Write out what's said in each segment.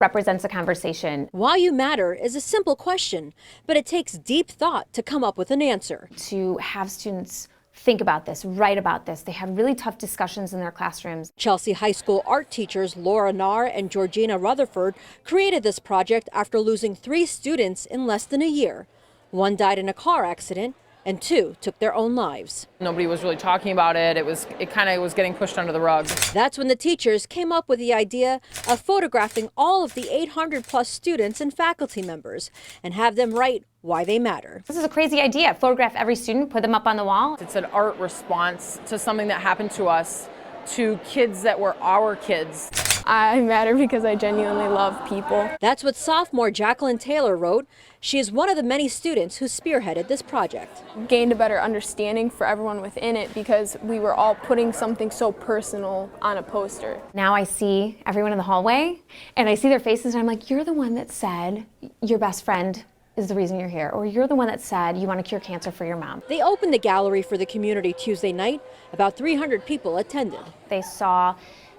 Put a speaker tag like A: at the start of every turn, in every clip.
A: represents a conversation.
B: Why you matter is a simple question, but it takes deep thought to come up with an answer.
A: To have students think about this, write about this. They have really tough discussions in their classrooms.
B: Chelsea High School art teachers Laura Narr and Georgina Rutherford created this project after losing 3 students in less than a year. 1 died in a car accident and 2 took their own lives.
C: Nobody was really talking about it. It kind of was getting pushed under the rug.
B: That's when the teachers came up with the idea of photographing all of the 800 plus students and faculty members and have them write why they matter.
A: This is a crazy idea. Photograph every student, put them up on the wall.
C: It's an art response to something that happened to us, to kids that were our kids.
D: I matter because I genuinely love people.
B: That's what sophomore Jacqueline Taylor wrote. She is one of the many students who spearheaded this project.
D: Gained a better understanding for everyone within it because we were all putting something so personal on a poster.
A: Now I see everyone in the hallway and I see their faces and I'm like, you're the one that said your best friend is the reason you're here, or you're the one that said you want to cure cancer for your mom.
B: They opened the gallery for the community Tuesday night. About 300 people attended.
A: They saw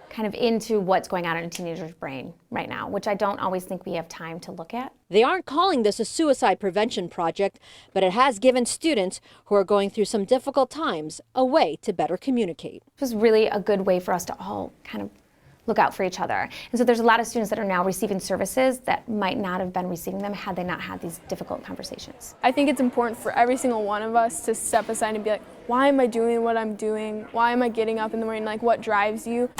A: kind of into what's going on in a teenager's brain right now, which I don't always think we have time to look at.
B: They aren't calling this a suicide prevention project, but it has given students who are going through some difficult times a way to better communicate.
A: It was really a good way for us to all kind of look out for each other. And so there's a lot of students that are now receiving services that might not have been receiving them had they not had these difficult conversations.
D: I think it's important for every single one of us to step aside and be like, why am I doing what I'm doing? Why am I getting up in the morning? Like, what drives you?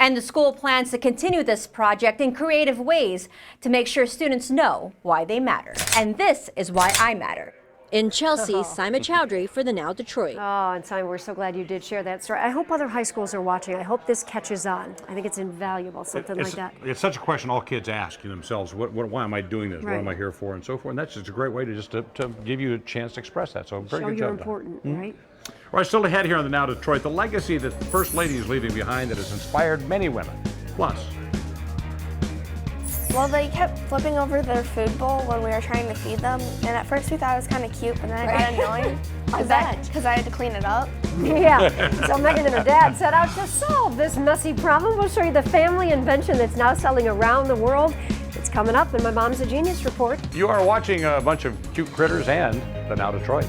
B: And the school plans to continue this project in creative ways to make sure students know why they matter. And this is why I matter. In Chelsea, Simon Chowdhury for the Now Detroit.
E: Oh, and Simon, we're so glad you did share that story. I hope other high schools are watching. I hope this catches on. I think it's invaluable, something like that.
F: It's such a question all kids ask themselves, why am I doing this?
E: Right.
F: What am I here for? And so forth. And that's just a great way to give you a chance to express that. So very
E: Show
F: good
E: you're
F: job.
E: important, right?
F: All right, still ahead here on the Now Detroit, the legacy that the First Lady is leaving behind that has inspired many women. Plus,
G: well, they kept flipping over their food bowl when we were trying to feed them, and at first we thought it was kind of cute, but then it got annoying because I had to clean it up.
E: Yeah, so Megan and her dad set out to solve this messy problem. We'll show you the family invention that's now selling around the world. It's coming up in my Mom's a Genius report.
F: you are watching a bunch of cute critters and the Now Detroit.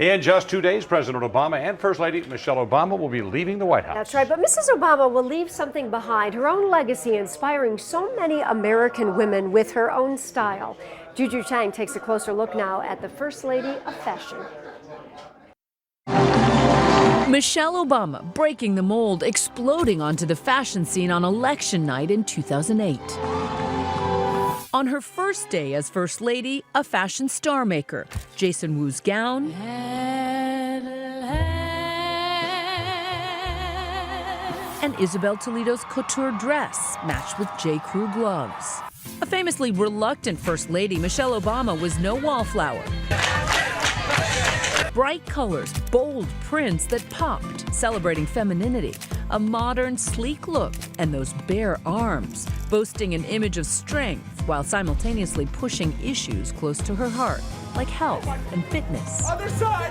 F: In just 2 days, President Obama and First Lady Michelle Obama will be leaving the White House.
E: That's right, but Mrs. Obama will leave something behind, her own legacy inspiring so many American women with her own style. Juju Chang takes a closer look now at the First Lady of Fashion.
H: Michelle Obama breaking the mold, exploding onto the fashion scene on election night in 2008. On her first day as First Lady, a fashion star maker, Jason Wu's gown and Isabel Toledo's couture dress matched with J. Crew gloves. A famously reluctant First Lady, Michelle Obama was no wallflower. Bright colors, bold prints that popped, celebrating femininity, a modern, sleek look, and those bare arms, boasting an image of strength while simultaneously pushing issues close to her heart, like health and fitness.
I: Other side!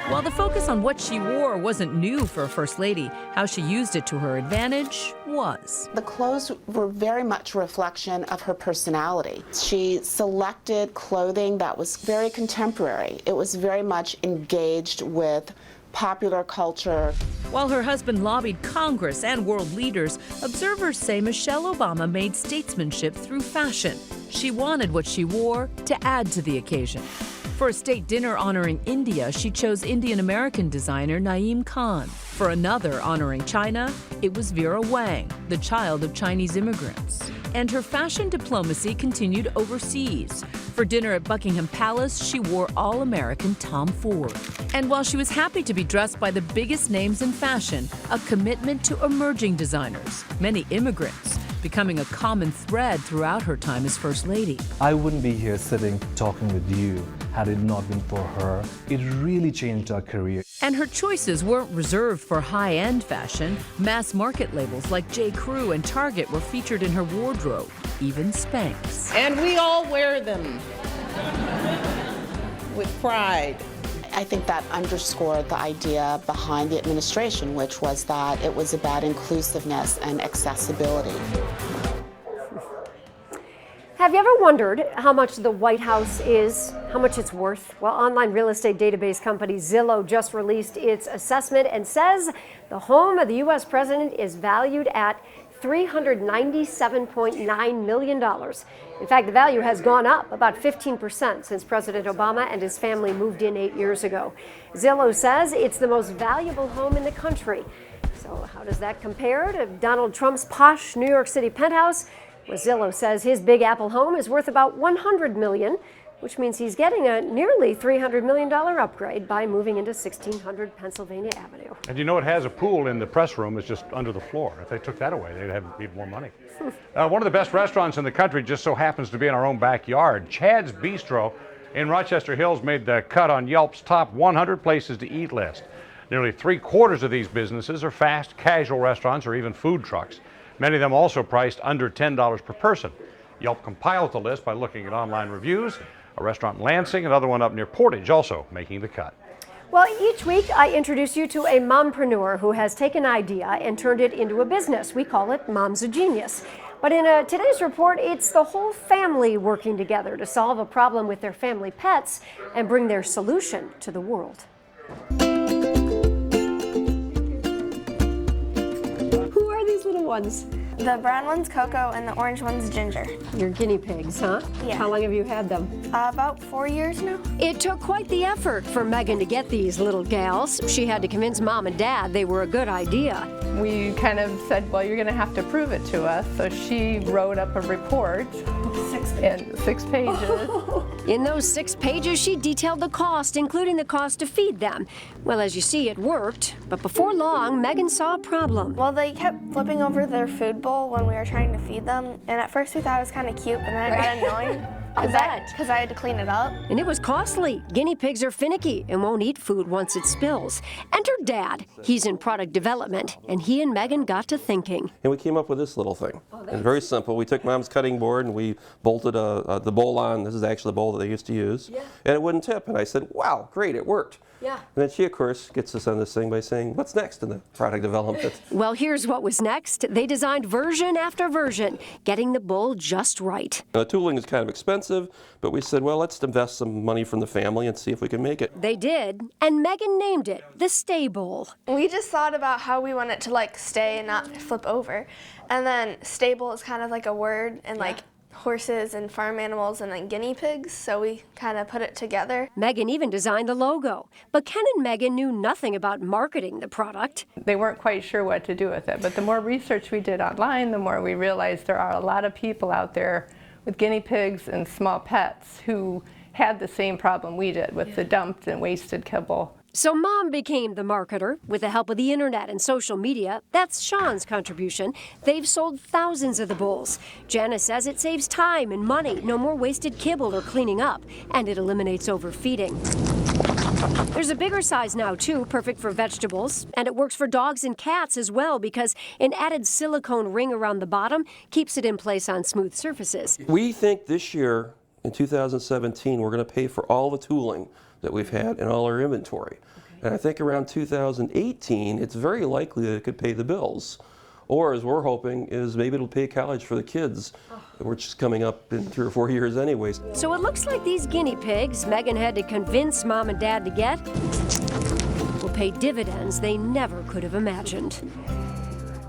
H: While the focus on what she wore wasn't new for a First Lady, how she used it to her advantage was.
J: The clothes were very much a reflection of her personality. She selected clothing that was very contemporary. It was very much engaged with popular culture.
H: While her husband lobbied Congress and world leaders, observers say Michelle Obama made statesmanship through fashion. She wanted what she wore to add to the occasion. For a state dinner honoring India, she chose Indian-American designer Naeem Khan. For another honoring China, it was Vera Wang, the child of Chinese immigrants. And her fashion diplomacy continued overseas. For dinner at Buckingham Palace, she wore all-American Tom Ford. And while she was happy to be dressed by the biggest names in fashion, a commitment to emerging designers, many immigrants, becoming a common thread throughout her time as First Lady.
K: I wouldn't be here sitting talking with you had it not been for her. It really changed our career.
H: And her choices weren't reserved for high-end fashion. Mass market labels like J. Crew and Target were featured in her wardrobe, even Spanx.
I: And we all wear them with pride.
J: I think that underscored the idea behind the administration, which was that it was about inclusiveness and accessibility.
E: Have you ever wondered how much the White House is, how much it's worth? Well, online real estate database company Zillow just released its assessment and says the home of the U.S. president is valued at $397.9 million. In fact, the value has gone up about 15% since President Obama and his family moved in 8 years ago. Zillow says it's the most valuable home in the country. So how does that compare to Donald Trump's posh New York City penthouse? Well, Zillow says his Big Apple home is worth about $100 million, which means he's getting a nearly $300 million upgrade by moving into 1600 Pennsylvania Avenue.
F: And you know it has a pool in the press room. It's just under the floor. If they took that away, they'd have even more money. One of the best restaurants in the country just so happens to be in our own backyard. Chad's Bistro in Rochester Hills made the cut on Yelp's top 100 places to eat list. Nearly 3/4 of these businesses are fast, casual restaurants or even food trucks. Many of them also priced under $10 per person. Yelp compiled the list by looking at online reviews. A restaurant in Lansing, another one up near Portage, also making the cut.
E: Well, each week I introduce you to a mompreneur who has taken an idea and turned it into a business. We call it Mom's a Genius. But in today's report, it's the whole family working together to solve a problem with their family pets and bring their solution to the world. Who are these little ones?
G: The brown one's Coco and the orange one's Ginger.
E: Your guinea pigs, huh?
G: Yeah.
E: How long have you had them?
G: About 4 years now.
E: It took quite the effort for Megan to get these little gals. She had to convince Mom and Dad they were a good idea.
C: We kind of said, well, you're going to have to prove it to us. So she wrote up a report. 6 pages.
E: In those 6 pages, she detailed the cost, including the cost to feed them. Well, as you see, it worked. But before long, Megan saw a problem.
G: Well, they kept flipping over their food bowl when we were trying to feed them. And at first we thought it was kind of cute, but then it got annoying. Because I had to clean it up.
E: And it was costly. Guinea pigs are finicky and won't eat food once it spills. Enter Dad. He's in product development, and he and Megan got to thinking.
L: And we came up with this little thing. It's very simple. We took Mom's cutting board and we bolted the bowl on. This is actually the bowl that they used to use. Yeah. And it wouldn't tip. And I said, wow, great, it worked.
E: Yeah.
L: And then she, of course, gets us on this thing by saying, what's next in the product development?
E: Well, here's what was next. They designed version after version, getting the bowl just right.
L: The tooling is kind of expensive, but we said, well, let's invest some money from the family and see if we can make it.
E: They did, and Megan named it the Stay Bowl.
G: We just thought about how we want it to like stay and not flip over. And then stable is kind of like a word, and like horses and farm animals and then guinea pigs, so we kind of put it together.
E: Megan even designed the logo, but Ken and Megan knew nothing about marketing the product.
C: They weren't quite sure what to do with it, but the more research we did online, the more we realized there are a lot of people out there with guinea pigs and small pets who had the same problem we did with the dumped and wasted kibble.
E: So Mom became the marketer. With the help of the internet and social media, that's Sean's contribution. They've sold thousands of the bowls. Janice says it saves time and money, no more wasted kibble or cleaning up, and it eliminates overfeeding. There's a bigger size now, too, perfect for vegetables, and it works for dogs and cats as well because an added silicone ring around the bottom keeps it in place on smooth surfaces.
L: We think this year, in 2017, we're going to pay for all the tooling that we've had in all our inventory. And I think around 2018, it's very likely that it could pay the bills. Or, as we're hoping, is maybe it'll pay college for the kids, which is coming up in 3 or 4 years anyways.
E: So it looks like these guinea pigs Megan had to convince Mom and Dad to get will pay dividends they never could have imagined.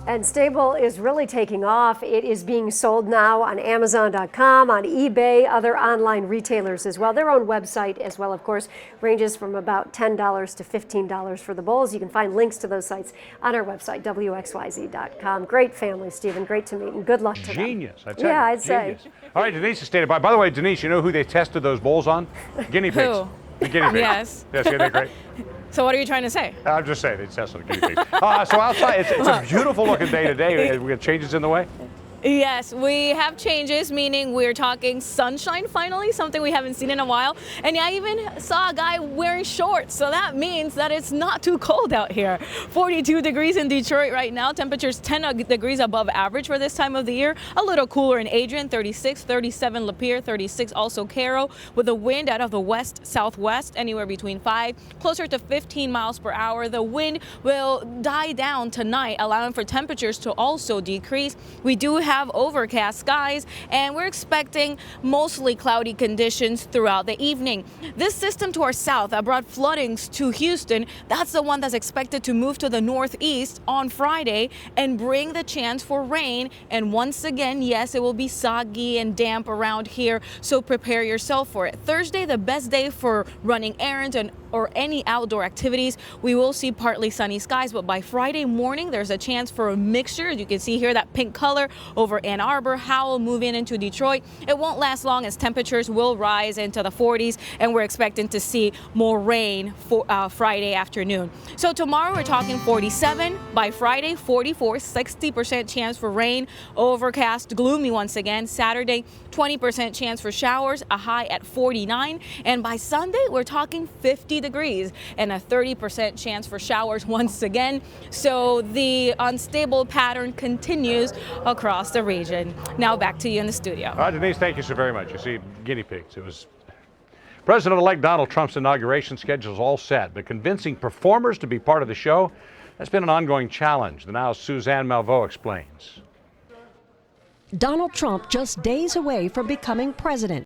E: And Stable is really taking off. It is being sold now on Amazon.com, on eBay, other online retailers as well. Their own website as well, of course, ranges from about $10 to $15 for the bowls. You can find links to those sites on our website, WXYZ.com. Great family, Stephen. Great to meet, and good luck to them.
F: Genius, I'd say.
E: Yeah, I'd say.
F: All right, Denise is stated by. By the way, Denise, you know who they tested those bowls on? Guinea pigs.
M: Who?
F: The guinea pigs.
M: Yes.
F: Yes, yeah, they're great.
M: So what are you trying to say?
F: I'm just saying, they tested the guinea pigs. So outside, it's a beautiful looking day today. We have changes in the way?
M: Yes, we have changes, meaning we're talking sunshine finally, something we haven't seen in a while. And I even saw a guy wearing shorts, so that means that it's not too cold out here. 42 degrees in Detroit right now, temperatures 10 degrees above average for this time of the year. A little cooler in Adrian, 36, 37 Lapeer, 36 also Cairo, with a wind out of the west-southwest, anywhere between 5, closer to 15 miles per hour. The wind will die down tonight, allowing for temperatures to also decrease. We do have overcast skies, and we're expecting mostly cloudy conditions throughout the evening. This system to our south that brought floodings to Houston, that's the one that's expected to move to the northeast on Friday and bring the chance for rain. And once again, yes, it will be soggy and damp around here, so prepare yourself for it. Thursday, the best day for running errands or any outdoor activities. We will see partly sunny skies, but by Friday morning, there's a chance for a mixture. You can see here that pink color over Ann Arbor, Howell, moving into Detroit. It won't last long as temperatures will rise into the 40s, and we're expecting to see more rain for Friday afternoon. So tomorrow we're talking 47. By Friday, 44, 60% chance for rain. Overcast, gloomy once again. Saturday, 20% chance for showers, a high at 49. And by Sunday, we're talking 50 degrees and a 30% chance for showers once again. So the unstable pattern continues across the region. Now back to you in the studio.
F: All right, Denise, thank you so very much. You see, guinea pigs. It was President-elect Donald Trump's inauguration schedule is all set, but convincing performers to be part of the show has been an ongoing challenge. The Now's Suzanne Malveaux explains.
N: Donald Trump just days away from becoming president.